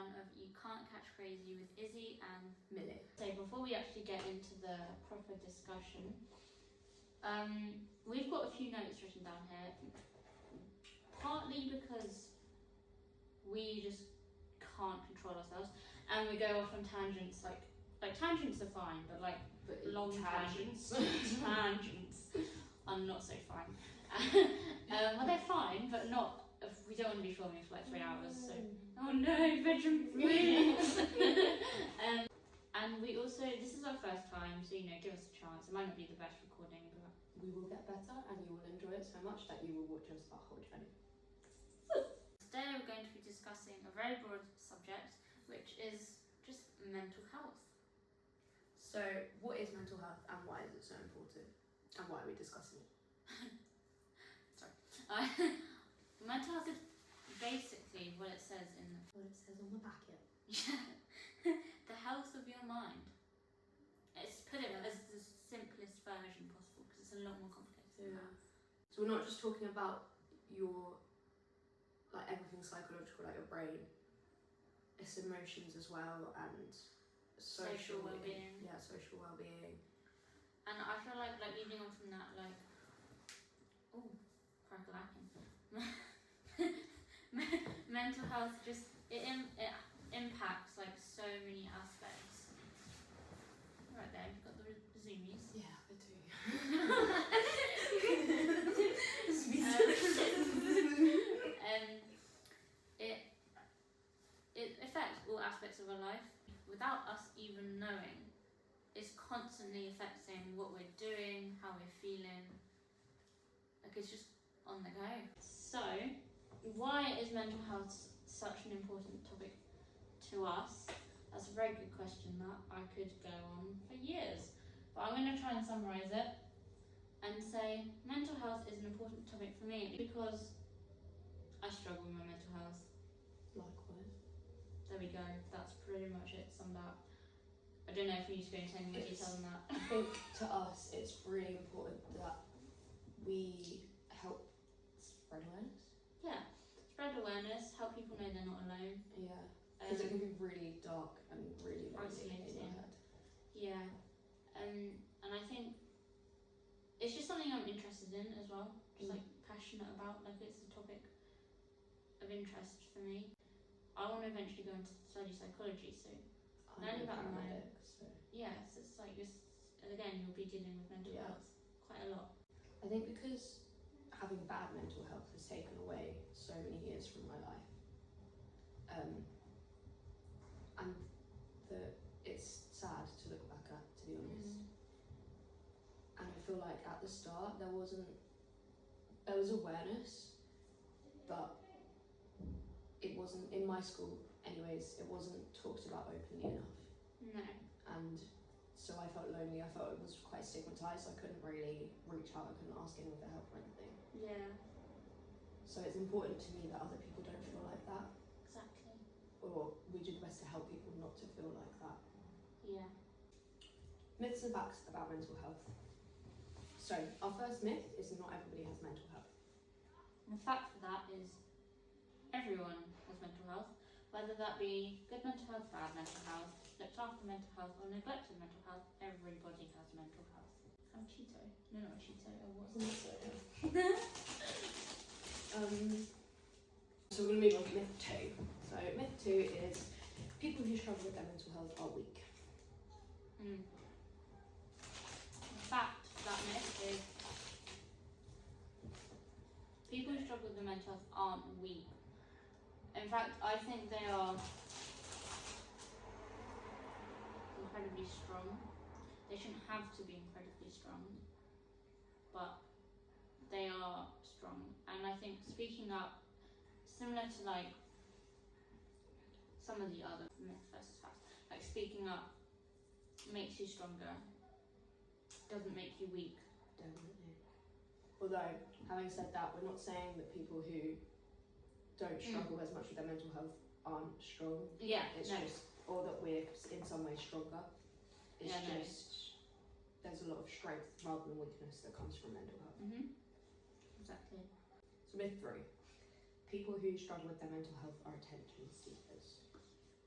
one of You Can't Catch Crazy with Issy and Millie. So before we actually get into the proper discussion, we've got a few notes written down here, partly because we just can't control ourselves and we go off on tangents, like tangents are fine, but long tangents are not so fine. Well, they're fine, but not. We don't want to be filming for 3 hours. So, oh no, bedroom free. And we also, this is our first time, so give us a chance. It might not be the best recording, but we will get better, and you will enjoy it so much that you will watch us our whole journey. Today we're going to be discussing a very broad subject, which is just mental health. So, what is mental health, and why is it so important, and why are we discussing it? Sorry. Mental health is basically what it says on the packet. The health of your mind. It's put it as the simplest version possible because it's a lot more complicated than that. So we're not just talking about your everything psychological, like your brain. It's emotions as well, and social well-being. Yeah, social well-being. And I feel like leading on from that, mental health just it impacts so many aspects. Right there, you've got the zoomies. Yeah, I do. It affects all aspects of our life without us even knowing. It's constantly affecting what we're doing, how we're feeling. It's just on the go. So, why is mental health such an important topic to us? That's a very good question that I could go on for years. But I'm going to try and summarise it and say mental health is an important topic for me because I struggle with my mental health. Likewise. There we go. That's pretty much it summed up. I don't know if we need to go into any more detail on that. I think to us it's really important that we help spread awareness. Yeah, spread awareness, help people know they're not alone. Yeah, because it can be really dark and really isolating in your head. Yeah, and I think it's just something I'm interested in as well, just passionate about. It's a topic of interest for me. I want to eventually go into study psychology, so learning about my yes, it's again you'll be dealing with mental health quite a lot. I think because having bad mental health has taken away so many years from my life, and it's sad to look back at, to be honest. And I feel like at the start there was awareness, but it wasn't, in my school anyways, it wasn't talked about openly enough. No. And so I felt lonely, I felt it was quite stigmatised, I couldn't really reach out, I couldn't ask anyone for help or anything. Yeah. So it's important to me that other people don't feel like that. Exactly. Or we do the best to help people not to feel like that. Yeah. Myths and facts about mental health. So our first myth is not everybody has mental health. And the fact for that is everyone has mental health, whether that be good mental health, bad mental health, looked after mental health or neglected mental health, everybody has mental health. I'm Cheeto. No, not Cheeto. Oh, what's So we're going to move on to myth 2. So myth 2 is people who struggle with their mental health are weak. The fact for that myth is people who struggle with their mental health aren't weak. In fact, I think they are incredibly strong. They shouldn't have to be incredibly strong, but they are strong. And I think speaking up, similar to some of the other myth versus facts, speaking up makes you stronger, doesn't make you weak. Definitely. Although, having said that, we're not saying that people who don't struggle as much with their mental health aren't strong. Yeah, it's just, or that we're in some way stronger. It's there's a lot of strength rather than weakness that comes from mental health. Exactly. So myth 3, people who struggle with their mental health are attention seekers.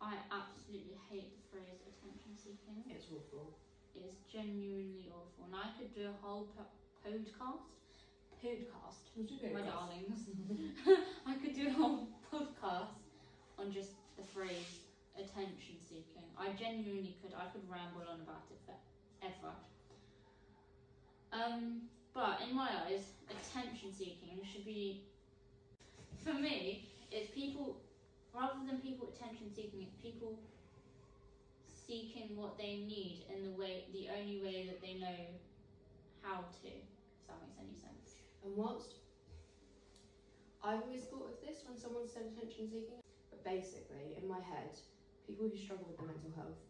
I absolutely hate the phrase attention seeking. It's awful. It is genuinely awful. And I could do a whole podcast. My darlings. I could do a whole podcast on just the phrase attention seeking. I genuinely could. I could ramble on about it forever. But in my eyes, attention seeking should be, for me, it's people, rather than people attention seeking, it's people seeking what they need in the only way that they know how to, if that makes any sense. And whilst I've always thought of this when someone said attention seeking, but basically, in my head, people who struggle with their mental health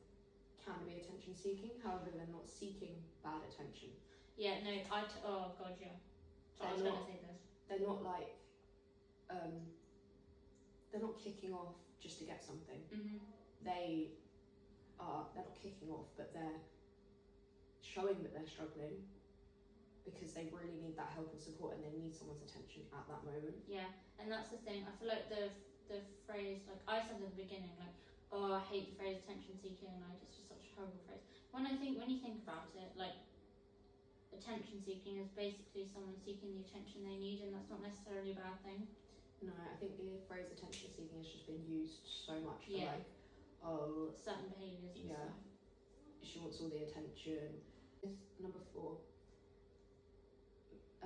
can be attention seeking, however, they're not seeking bad attention. Yeah, no, oh god, yeah. So I was going to say this. They're not like, they're not kicking off just to get something. Mm-hmm. They're not kicking off, but they're showing that they're struggling because they really need that help and support, and they need someone's attention at that moment. Yeah, and that's the thing. I feel like the phrase, like I said at the beginning, like, oh, I hate the phrase attention seeking, like it's just such a horrible phrase. When you think about it, like attention seeking is basically someone seeking the attention they need, and that's not necessarily a bad thing. No, I think the phrase attention seeking has just been used so much for Yeah. like, oh, Certain behaviours and yeah, stuff. she wants all the attention. Number 4.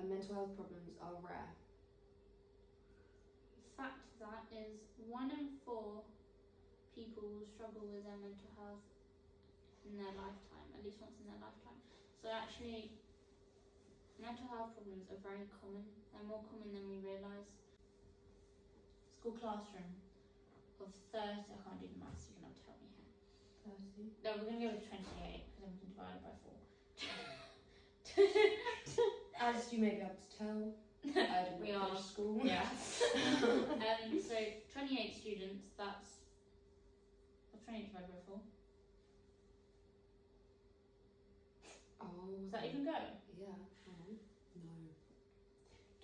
Mental health problems are rare. The fact that is 1 in 4 people will struggle with their mental health in their lifetime, at least once in their lifetime. So actually, mental health problems are very common. They're more common than we realise. School classroom of 30, I can't do the maths, you're going to have to help me here. 30. No, we're going to go with 28 because then we can divide it by 4. As you may be able to tell, I didn't We are. finish school. Yeah. So 28 students, that's 28 divided by 4. Oh, Does that even go? yeah. No.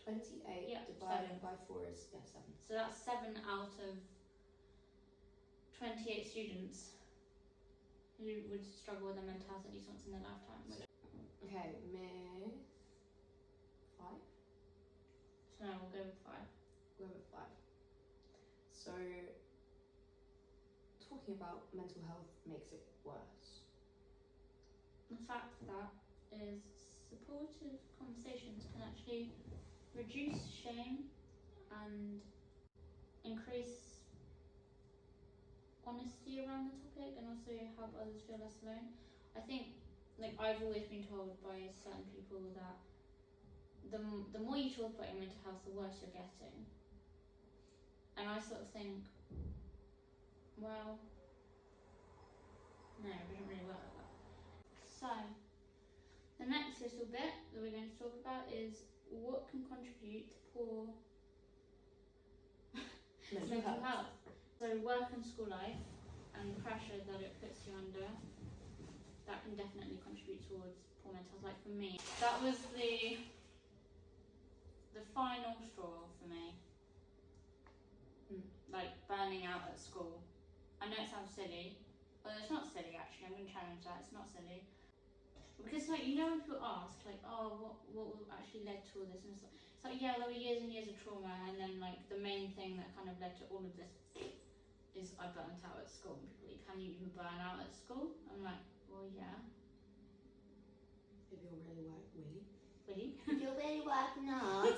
28 Yeah, divided 7. by 4 is 7. So that's 7 out of 28 students who would struggle with their mental health at least once in their lifetime. Okay, myth 5. So no, we'll go with 5. We'll go with 5. So, talking about mental health makes it worse. The fact that is supportive conversations can actually reduce shame and increase honesty around the topic, and also help others feel less alone. I think, like, I've always been told by certain people that the more you talk about your mental health, the worse you're getting. And I sort of think, well, no, it doesn't really work like that. So, the next little bit that we're going to talk about is what can contribute to poor mental health. So work and school life and the pressure that it puts you under, that can definitely contribute towards poor mental health. Like for me, that was the final straw for me. Like burning out at school. I know it sounds silly, but it's not silly actually. I'm going to challenge that. It's not silly. Because like, you know, when people ask like, oh, what actually led to all this, and it's like, yeah, there were years and years of trauma, and then like the main thing that kind of led to all of this is I burnt out at school. And people are like, can you even burn out at school? I'm like, well, yeah. If you're really Really? If you're really working hard.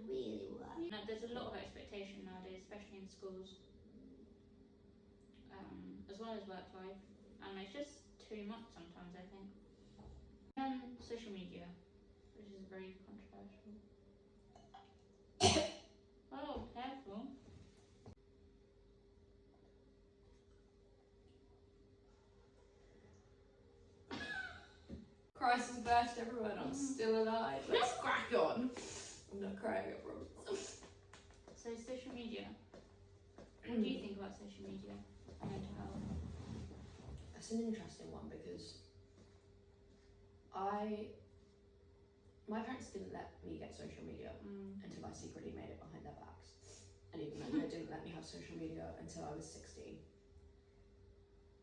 Really work. You know, there's a lot of expectation nowadays, especially in schools, as well as work life, and it's just too much sometimes, I think. And social media, which is very controversial. Oh, careful. Christ has burst everyone, I'm still alive. Let's crack on. I'm not crying, I promise. So social media. What do you think about social media and mental health? That's an interesting one because my parents didn't let me get social media until I secretly made it behind their backs. And even then they didn't let me social media until I was 16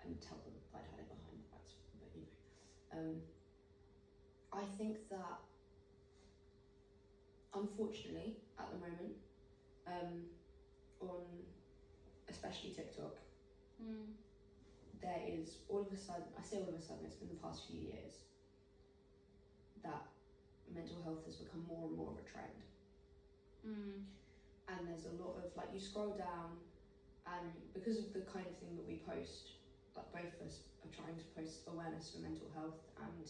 and tell them I'd had it behind my backs, but you know. I think that, unfortunately, at the moment, on especially TikTok, there is all of a sudden, I say all of a sudden, it's been the past few years, that mental health has become more and more of a trend. And there's a lot of, like, you scroll down, and because of the kind of thing that we post, like both of us are trying to post awareness for mental health and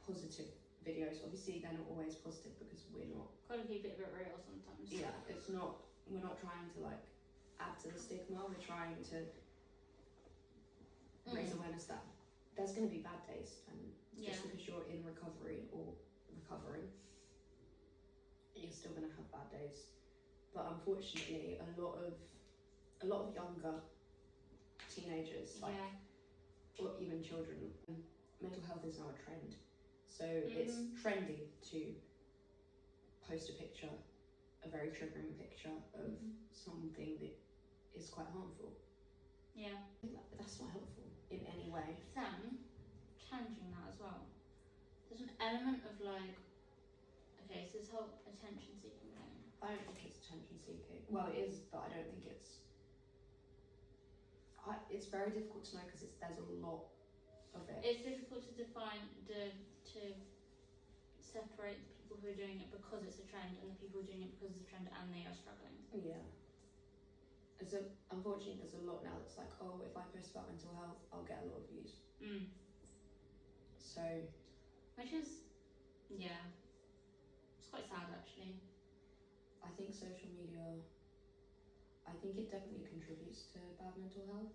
positive videos. Obviously they're not always positive because we're not, gotta keep it a bit real sometimes. yeah, it's not, we're not trying to like add to the stigma, we're trying to raise awareness that there's going to be bad days, and just because you're in recovery or recovering, you're still going to have bad days. But unfortunately, a lot of younger teenagers, like, or even children, mental health is now a trend. So it's trendy to post a picture, a very triggering picture of something that is quite harmful. Yeah. That's not helpful in any way. Then, challenging that as well, there's an element of like, okay, so this whole attention seeking thing. I don't think it's attention seeking. Well, it is, but I don't think it's. It's very difficult to know because there's a lot of it. It's difficult to define to separate the people who are doing it because it's a trend and the people who are doing it because it's a trend and they are struggling. Yeah. Unfortunately, there's a lot now that's like, oh, if I post about mental health, I'll get a lot of views. So. Which is, yeah, it's quite sad actually. I think social media, I think it definitely contributes to bad mental health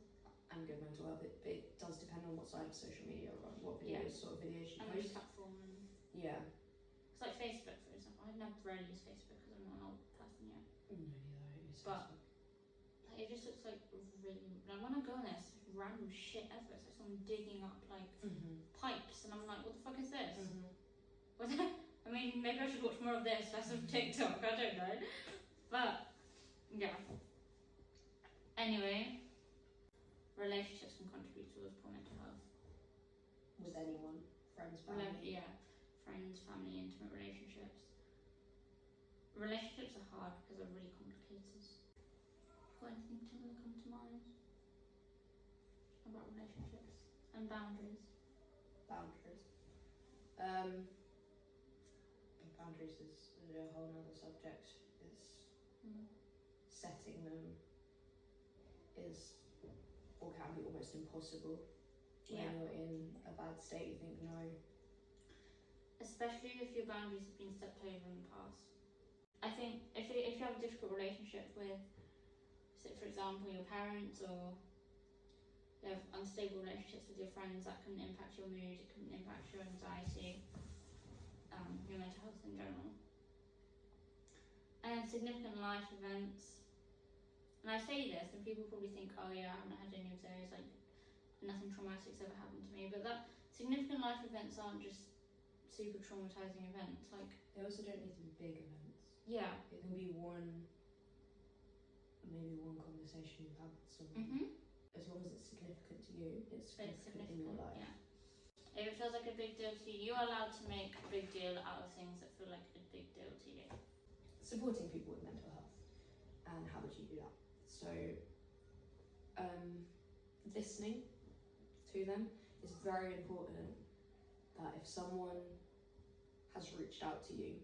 and good mental health. It does depend on what side of social media you're on, what videos, sort of videos you and post. which platform. Yeah. It's like Facebook, for example. I've never really used Facebook because I'm not an old person yet. No, neither. I don't use But Facebook. like, it just looks like really. Like when I go on there, it's just random shit ever. It's like someone digging up like pipes, and I'm like, what the fuck is this? I mean, maybe I should watch more of this less of TikTok. I don't know, but yeah. Anyway, relationships can contribute towards poor mental health. With anyone, friends, family. Yeah, friends, family, intimate relationships. Relationships are hard because they're really complicated. Got anything to come to mind about relationships and boundaries? Boundaries. Boundaries is a whole nother subject. Is setting them is or can be almost impossible when you're in a bad state. You think no. Especially if your boundaries have been stepped over in the past. I think if you have a difficult relationship with, say for example, your parents, or you have unstable relationships with your friends, that can impact your mood, it can impact your anxiety, your mental health in general. And significant life events, and I say this and people probably think, oh yeah, I haven't had any of those, like nothing traumatic's ever happened to me, but that significant life events aren't just super traumatizing events, like They also don't need to be big events. yeah, It can be maybe one conversation you've had with someone. As long as it's significant to you, it's significant in your life. Yeah. If it feels like a big deal to you, you are allowed to make a big deal out of things that feel like a big deal to you. Supporting people with mental health, and how would you do that? So, listening to them is very important. That if someone has reached out to you,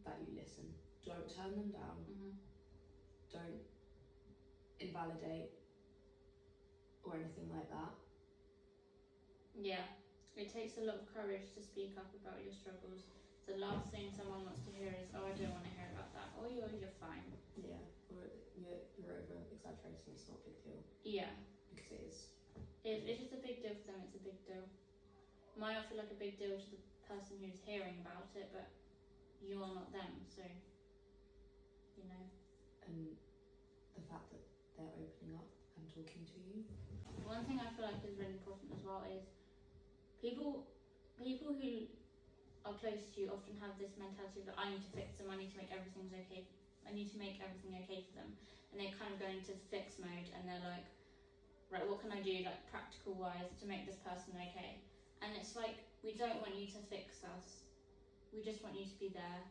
that you listen. Don't turn them down. Don't invalidate or anything like that. Yeah, it takes a lot of courage to speak up about your struggles. The last thing someone wants to hear is, oh, I don't want to hear about that, or you're fine. Yeah, or you're over exaggerating, it's not a big deal. Yeah. Because it is. If it's a big deal for them, it's a big deal. It might not feel like a big deal to the person who's hearing about it, but you're not them, so, you know. And the fact that they're opening up and talking to you. One thing I feel like is really important as well is people who are close to you often have this mentality that I need to fix them, I need to make everything's okay, I need to make everything okay for them. And they kind of go into fix mode, and they're like, right, what can I do, like practical wise, to make this person okay? And it's like, we don't want you to fix us. We just want you to be there.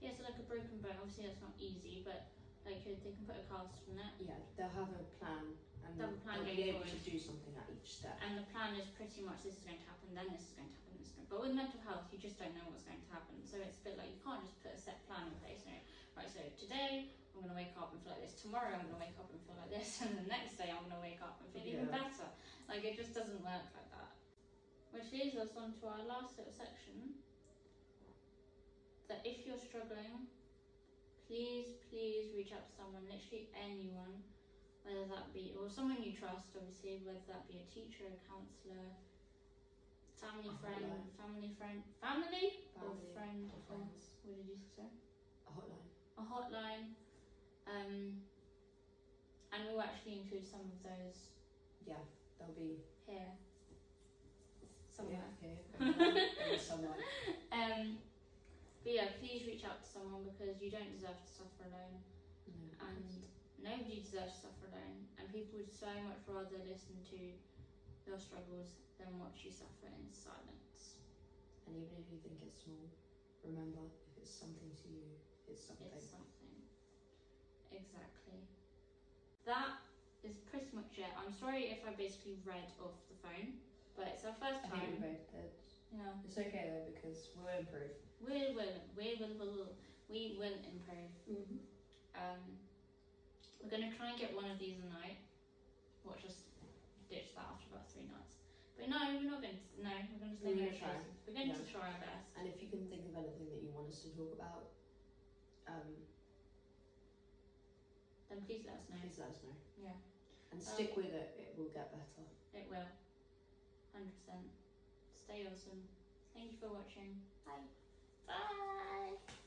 Yeah, so like a broken bone, obviously that's not easy, but like they can put a cast on it. Yeah, they'll have a plan, and They'll have a plan they'll going be able forward. to do something at each step. And the plan is pretty much this is going to happen, then this is going to happen, this is going to... But with mental health, you just don't know what's going to happen. So it's a bit like, you can't just put a set plan in place. You know, right, so today I'm going to wake up and feel like this, tomorrow I'm going to wake up and feel like this, and the next day I'm going to wake up and feel even better. Like, it just doesn't work like that. Which leads us on to our last little section, that if you're struggling, please reach out to someone, literally anyone, whether that be, or someone you trust, obviously, whether that be a teacher, a counsellor, family, friend, or friend, or friends. what did you say? A hotline. A hotline. And we'll actually include some of those. Yeah, they'll be here. Somewhere. Here, somewhere. But yeah, please reach out to someone, because you don't deserve to suffer alone. No. And nobody deserves to suffer alone. And people would so much rather listen to your struggles than watch you suffer in silence. And even if you think it's small, remember, if it's something to you, it's something. It's something. Exactly. That is pretty much it. I'm sorry if I basically read off the phone, but it's our first I think time. we both did. Yeah. It's okay though, because we'll improve. We will improve. Mm-hmm. We're going to try and get one of these a night. We'll just ditch that after about 3 nights. But no, we're not going to. No, we're going to stay We're here. gonna try. We're going to Yeah. try our best. And if you can think of anything that you want us to talk about, Then please let us know. please let us know. Yeah. And stick with it, it will get better. It will. 100%. Stay awesome. Thank you for watching. Bye. Bye.